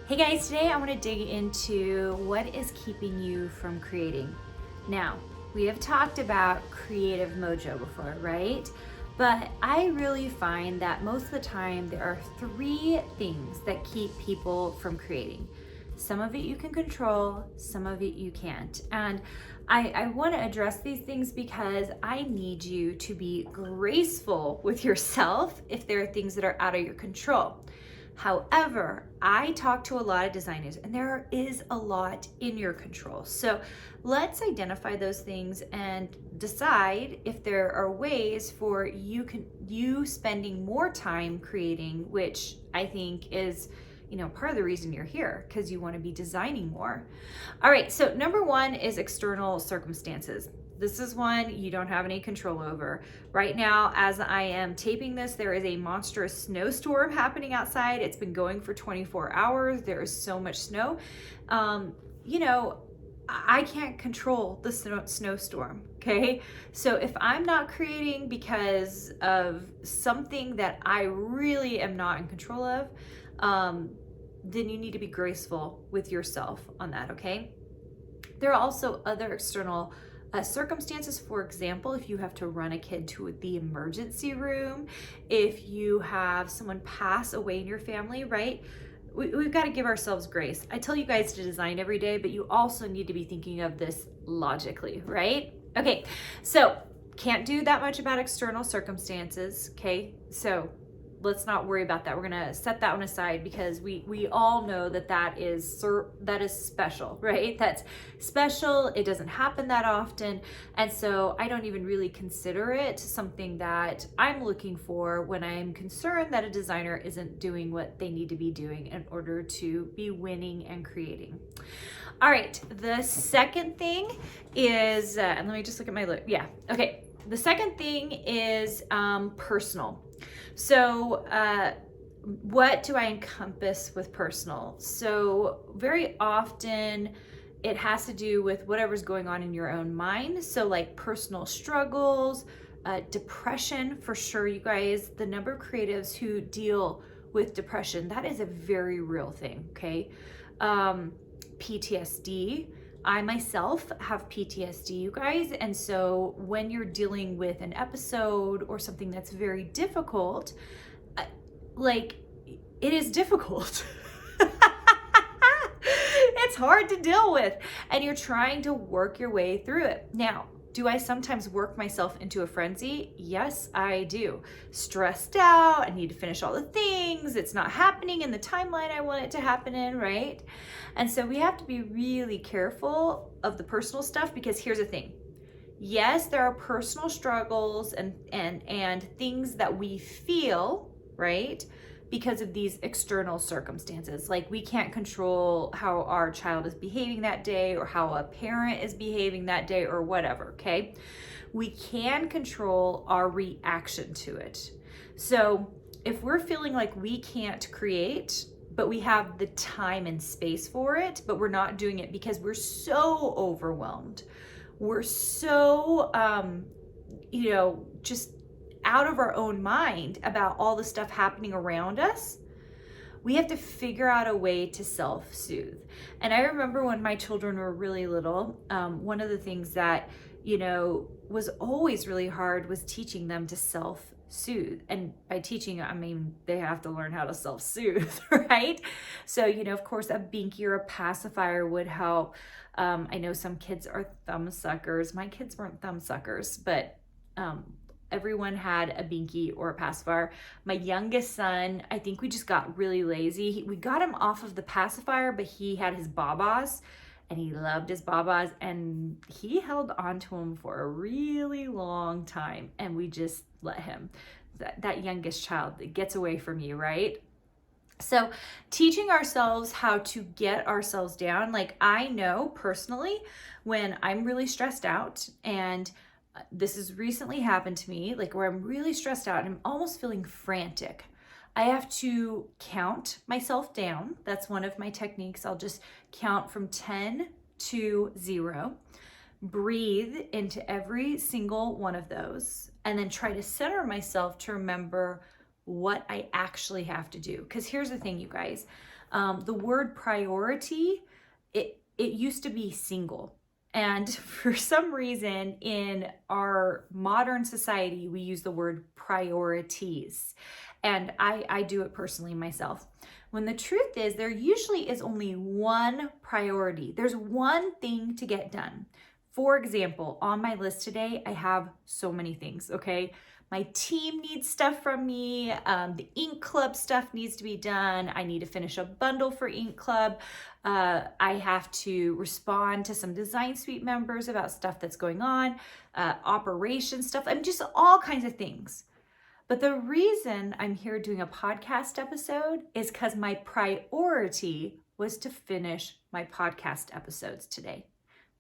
Hey guys, today I want to dig into what is keeping you from creating. Now, we have talked about creative mojo before, right? But I really find that most of the time there are three things that keep people from creating. Some of it you can control, some of it you can't. And I want to address these things because I need you to be graceful with yourself if there are things that are out of your control. However, I talk to a lot of designers and there is a lot in your control. So let's identify those things and decide if there are ways for you spending more time creating, which I think is part of the reason you're here, because you want to be designing more. All right, so number one is external circumstances. This is one you don't have any control over. Right now, as I am taping this, there is a monstrous snowstorm happening outside. It's been going for 24 hours. There is so much snow. I can't control the snowstorm, okay? So if I'm not creating because of something that I really am not in control of, then you need to be graceful with yourself on that, okay? There are also other external circumstances. For example, if you have to run a kid to the emergency room, if you have someone pass away in your family, right? We've got to give ourselves grace. I tell you guys to design every day, but you also need to be thinking of this logically, right? Okay, so can't do that much about external circumstances, okay? So let's not worry about that. We're gonna set that one aside because we all know that is special, right? That's special. It doesn't happen that often, and so I don't even really consider it something that I'm looking for when I'm concerned that a designer isn't doing what they need to be doing in order to be winning and creating. All right, the second thing is, and let me just look at my list. Yeah, okay. The second thing is personal. So what do I encompass with personal? So very often it has to do with whatever's going on in your own mind. So like personal struggles, depression, for sure, you guys. The number of creatives who deal with depression, that is a very real thing, okay? PTSD. I myself have PTSD, you guys, and so when you're dealing with an episode or something that's very difficult, it is difficult. It's hard to deal with, and you're trying to work your way through it. Now, do I sometimes work myself into a frenzy? Yes, I do. Stressed out, I need to finish all the things, it's not happening in the timeline I want it to happen in, right? And so we have to be really careful of the personal stuff, because here's the thing. Yes, there are personal struggles and things that we feel, right? Because of these external circumstances. Like we can't control how our child is behaving that day or how a parent is behaving that day or whatever, okay? We can control our reaction to it. So if we're feeling like we can't create, but we have the time and space for it, but we're not doing it because we're so overwhelmed, we're so, just out of our own mind about all the stuff happening around us, we have to figure out a way to self-soothe. And I remember when my children were really little, one of the things that, was always really hard was teaching them to self-soothe. And by teaching, I mean, they have to learn how to self-soothe, right? So, of course, a binky or a pacifier would help. I know some kids are thumb suckers. My kids weren't thumb suckers, but everyone had a binky or a pacifier. My youngest son, I think we just got really lazy. We got him off of the pacifier, but he had his babas and he loved his babas, and he held onto them for a really long time, and we just let him. That youngest child, it gets away from you, right? So teaching ourselves how to get ourselves down. Like I know personally when I'm really stressed out, and this has recently happened to me, like where I'm really stressed out and I'm almost feeling frantic, I have to count myself down. That's one of my techniques. I'll just count from 10 to 0, breathe into every single one of those, and then try to center myself to remember what I actually have to do. Because here's the thing, you guys, the word priority, it used to be single. And for some reason in our modern society, we use the word priorities. And I do it personally myself. When the truth is, there usually is only one priority. There's one thing to get done. For example, on my list today, I have so many things, okay? My team needs stuff from me. The Ink Club stuff needs to be done. I need to finish a bundle for Ink Club. I have to respond to some Design Suite members about stuff that's going on, operation stuff, and just all kinds of things. But the reason I'm here doing a podcast episode is because my priority was to finish my podcast episodes today.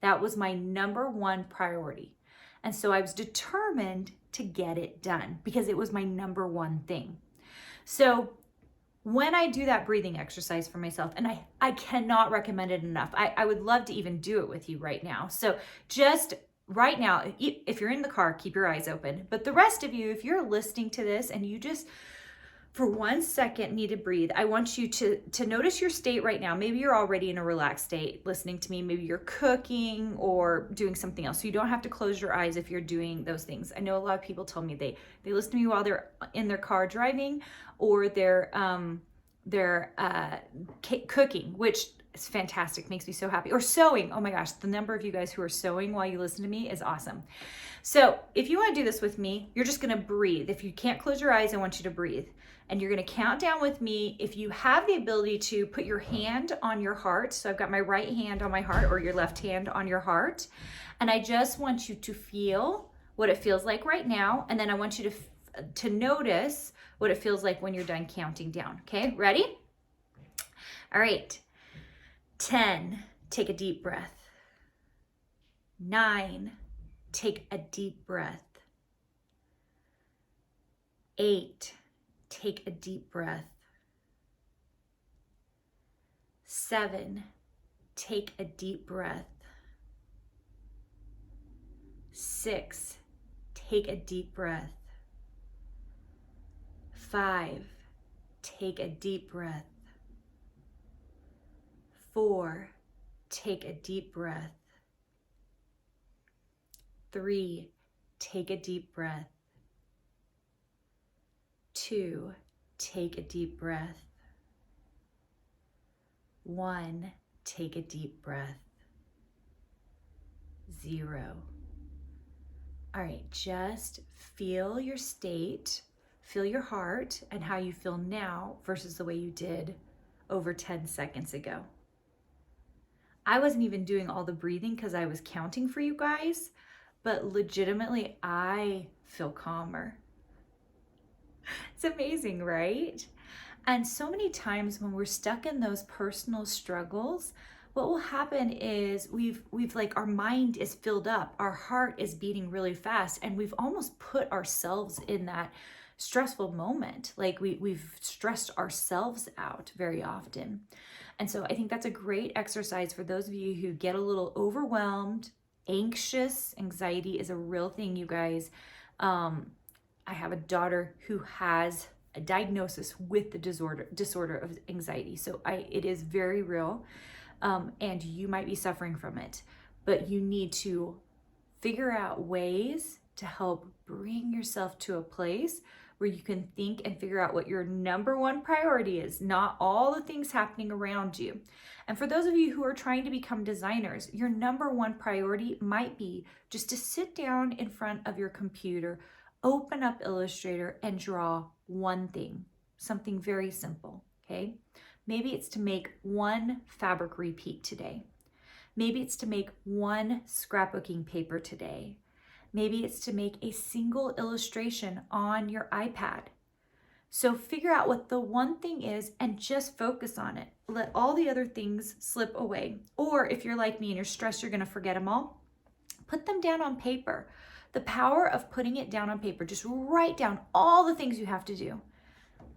That was my number one priority. And so I was determined to get it done because it was my number one thing. So when I do that breathing exercise for myself, and I cannot recommend it enough. I would love to even do it with you right now. So just right now, if you're in the car, keep your eyes open. But the rest of you, if you're listening to this and you just for 1 second need to breathe, I want you to notice your state right now. Maybe you're already in a relaxed state listening to me. Maybe you're cooking or doing something else. So you don't have to close your eyes if you're doing those things. I know a lot of people tell me they listen to me while they're in their car driving or they're cooking, which is fantastic, makes me so happy. Or sewing. Oh my gosh, the number of you guys who are sewing while you listen to me is awesome. So if you want to do this with me, you're just going to breathe. If you can't close your eyes, I want you to breathe. And you're going to count down with me. If you have the ability to put your hand on your heart, so I've got my right hand on my heart or your left hand on your heart, and I just want you to feel what it feels like right now, and then I want you to notice what it feels like when you're done counting down. Okay, ready? All right. 10, take a deep breath. 9, take a deep breath. 8, take a deep breath. 7, take a deep breath. 6, take a deep breath. 5, take a deep breath. 4, take a deep breath. 3, take a deep breath. 2, take a deep breath. 1, take a deep breath. 0. All right, just feel your state, feel your heart and how you feel now versus the way you did over 10 seconds ago. I wasn't even doing all the breathing because I was counting for you guys, but legitimately I feel calmer. It's amazing, right? And so many times when we're stuck in those personal struggles, what will happen is we've like our mind is filled up, our heart is beating really fast, and we've almost put ourselves in that stressful moment. Like we've stressed ourselves out very often. And so I think that's a great exercise for those of you who get a little overwhelmed, anxious. Anxiety is a real thing, you guys. I have a daughter who has a diagnosis with the disorder of anxiety. So it is very real, and you might be suffering from it, but you need to figure out ways to help bring yourself to a place where you can think and figure out what your number one priority is, not all the things happening around you. And for those of you who are trying to become designers, your number one priority might be just to sit down in front of your computer, open up Illustrator and draw one thing, something very simple, okay? Maybe it's to make one fabric repeat today. Maybe it's to make one scrapbooking paper today. Maybe it's to make a single illustration on your iPad. So figure out what the one thing is and just focus on it. Let all the other things slip away. Or if you're like me and you're stressed, you're gonna forget them all, put them down on paper. The power of putting it down on paper, just write down all the things you have to do.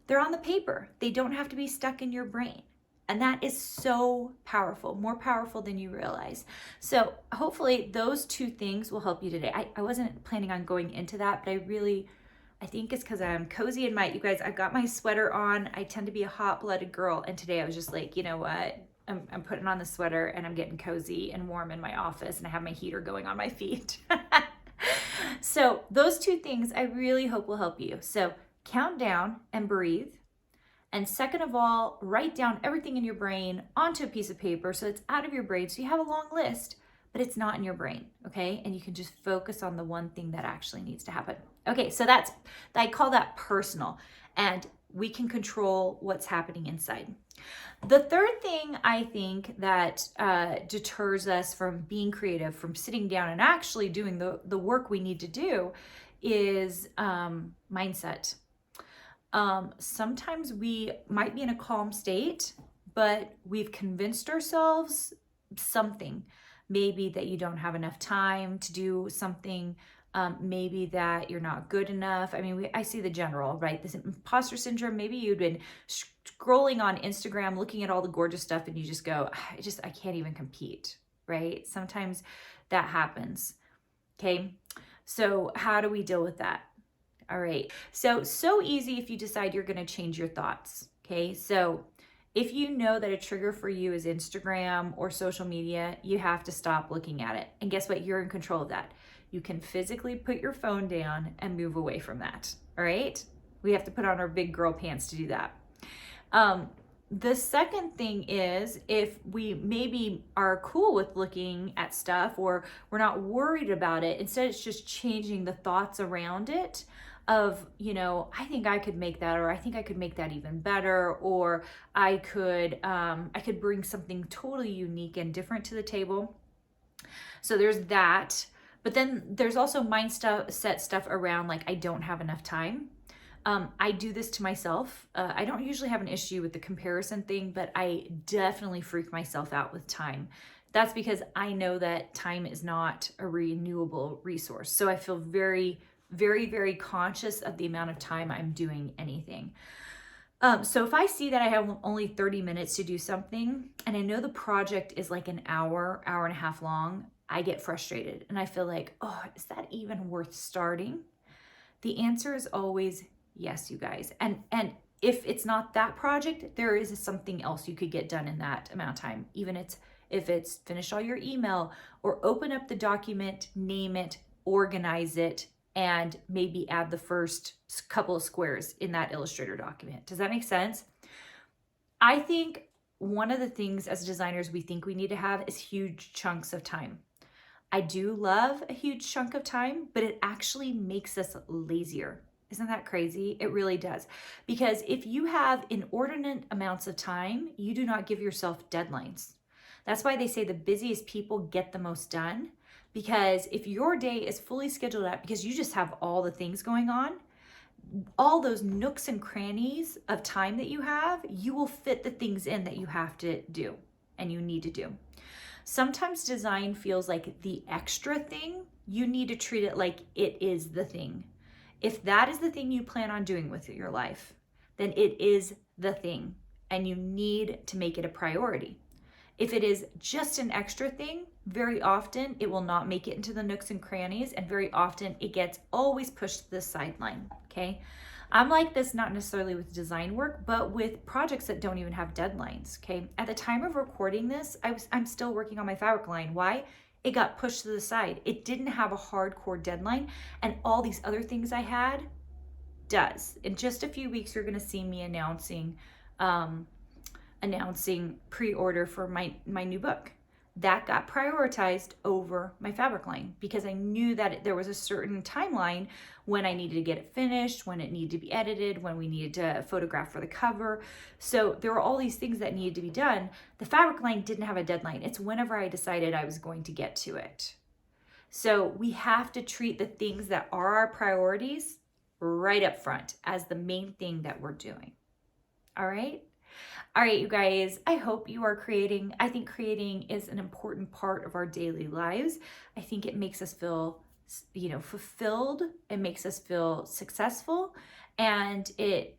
They're on the paper. They don't have to be stuck in your brain. And that is so powerful, more powerful than you realize. So hopefully those two things will help you today. I wasn't planning on going into that, but I really I think it's because I'm cozy in my, you guys, I've got my sweater on. I tend to be a hot-blooded girl. And today I was just like, you know what? I'm putting on the sweater and I'm getting cozy and warm in my office, and I have my heater going on my feet. So those two things I really hope will help you. So count down and breathe. And second of all, write down everything in your brain onto a piece of paper so it's out of your brain. So you have a long list, but it's not in your brain, okay? And you can just focus on the one thing that actually needs to happen. Okay, so I call that personal, and we can control what's happening inside. The third thing I think that deters us from being creative, from sitting down and actually doing the work we need to do, is mindset. Sometimes we might be in a calm state, but we've convinced ourselves something. Maybe that you don't have enough time to do something. Maybe that you're not good enough. I mean, I see the general, right? This imposter syndrome. Maybe you've been scrolling on Instagram, looking at all the gorgeous stuff, and you just go, I can't even compete, right? Sometimes that happens. Okay. So how do we deal with that? All right. So easy if you decide you're going to change your thoughts. Okay. So if you know that a trigger for you is Instagram or social media, you have to stop looking at it. And guess what? You're in control of that. You can physically put your phone down and move away from that. All right. We have to put on our big girl pants to do that. The second thing is, if we maybe are cool with looking at stuff, or we're not worried about it, instead it's just changing the thoughts around it of, you know, I think I could make that, or I think I could make that even better, or I could bring something totally unique and different to the table. So there's that. But then there's also mindset stuff around, like, I don't have enough time. I do this to myself. I don't usually have an issue with the comparison thing, but I definitely freak myself out with time. That's because I know that time is not a renewable resource. So I feel very, very, very conscious of the amount of time I'm doing anything. So if I see that I have only 30 minutes to do something, and I know the project is like an hour and a half long, I get frustrated and I feel like, oh, is that even worth starting? The answer is always yes, you guys. And if it's not that project, there is something else you could get done in that amount of time. Even if it's finish all your email, or open up the document, name it, organize it, and maybe add the first couple of squares in that Illustrator document. Does that make sense? I think one of the things as designers we think we need to have is huge chunks of time. I do love a huge chunk of time, but it actually makes us lazier. Isn't that crazy? It really does. Because if you have inordinate amounts of time, you do not give yourself deadlines. That's why they say the busiest people get the most done. Because if your day is fully scheduled out, because you just have all the things going on, all those nooks and crannies of time that you have, you will fit the things in that you have to do and you need to do. Sometimes design feels like the extra thing. You need to treat it like it is the thing. If that is the thing you plan on doing with your life, then it is the thing, and you need to make it a priority. If it is just an extra thing, very often it will not make it into the nooks and crannies, and very often it gets always pushed to the sideline, okay? I'm like this not necessarily with design work, but with projects that don't even have deadlines, okay? At the time of recording this, I'm still working on my fabric line. Why? It got pushed to the side. It didn't have a hardcore deadline, and all these other things I had does. In just a few weeks, you're gonna see me announcing pre-order for my new book. That got prioritized over my fabric line because I knew that there was a certain timeline when I needed to get it finished, when it needed to be edited, when we needed to photograph for the cover. So there were all these things that needed to be done. The fabric line didn't have a deadline. It's whenever I decided I was going to get to it. So we have to treat the things that are our priorities right up front as the main thing that we're doing. All right? All right, you guys, I hope you are creating. I think creating is an important part of our daily lives. I think it makes us feel, fulfilled. It makes us feel successful, and it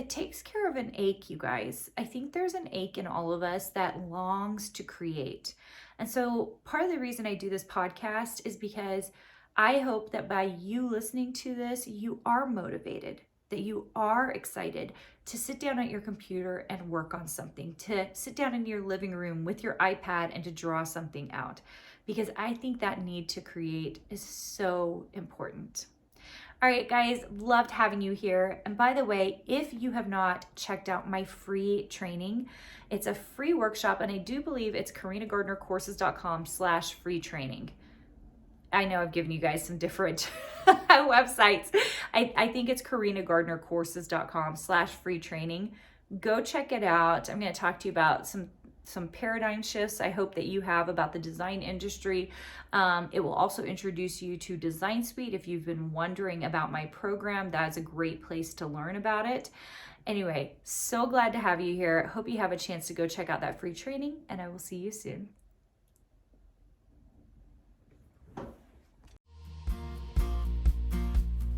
takes care of an ache, you guys. I think there's an ache in all of us that longs to create. And so part of the reason I do this podcast is because I hope that by you listening to this, you are motivated, that you are excited to sit down at your computer and work on something, to sit down in your living room with your iPad and to draw something out, because I think that need to create is so important. All right, guys, loved having you here. And by the way, if you have not checked out my free training, it's a free workshop, and I do believe it's carinagardnercourses.com/free training. I know I've given you guys some different websites. I think it's carinagardnercourses.com/free training. Go check it out. I'm going to talk to you about some paradigm shifts I hope that you have about the design industry. It will also introduce you to Design Suite. If you've been wondering about my program, that's a great place to learn about it. Anyway, so glad to have you here. Hope you have a chance to go check out that free training, and I will see you soon.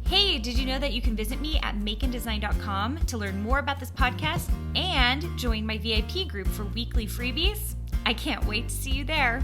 Hey, did you know that you can visit me at makeanddesign.com to learn more about this podcast and join my VIP group for weekly freebies? I can't wait to see you there.